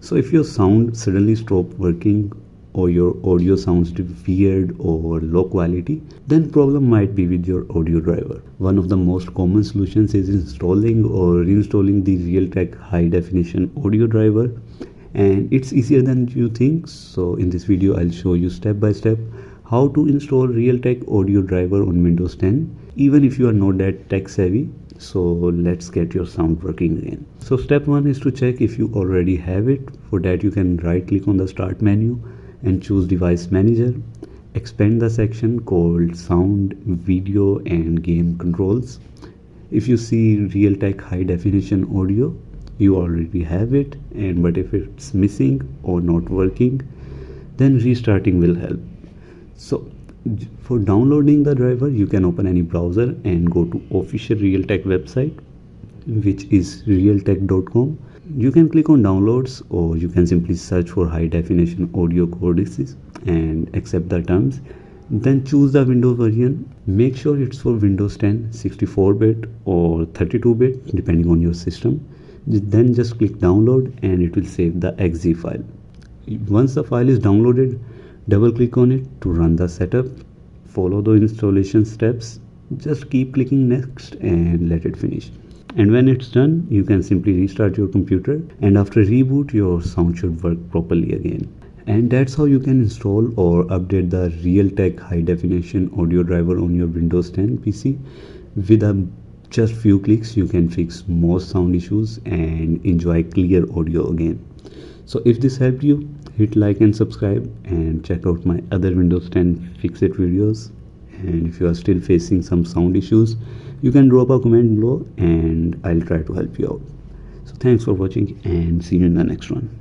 So if your sound suddenly stops working or your audio sounds weird or low quality, then problem might be with your audio driver. One of the most common solutions is installing or reinstalling the Realtek High Definition audio driver, and it's easier than you think. So in this video I'll show you step by step how to install Realtek audio driver on Windows 10 even if you are not that tech savvy. So let's get your sound working again. So step 1 is to check if you already have it. For that you can right click on the start menu and choose device manager. Expand the section called sound, video and game controls. If you see Realtek High Definition audio, you already have it, but if it's missing or not working, then restarting will help. So for downloading the driver, you can open any browser and go to official Realtek website, which is realtek.com. You can click on downloads, or you can simply search for high definition audio codices and accept the terms. Then choose the Windows version. Make sure it's for Windows 10 64-bit or 32-bit depending on your system. Then just click download and it will save the exe file. Once the file is downloaded, double click on it to run the setup. Follow the installation steps. Just keep clicking next and let it finish. And when it's done, you can simply restart your computer, and after reboot your sound should work properly again. And that's how you can install or update the Realtek High Definition audio driver on your Windows 10 PC. With just few clicks you can fix most sound issues and enjoy clear audio again. So if this helped you, hit like and subscribe, and check out my other Windows 10 fix it videos. And if you are still facing some sound issues, you can drop a comment below and I'll try to help you out. So thanks for watching and see you in the next one.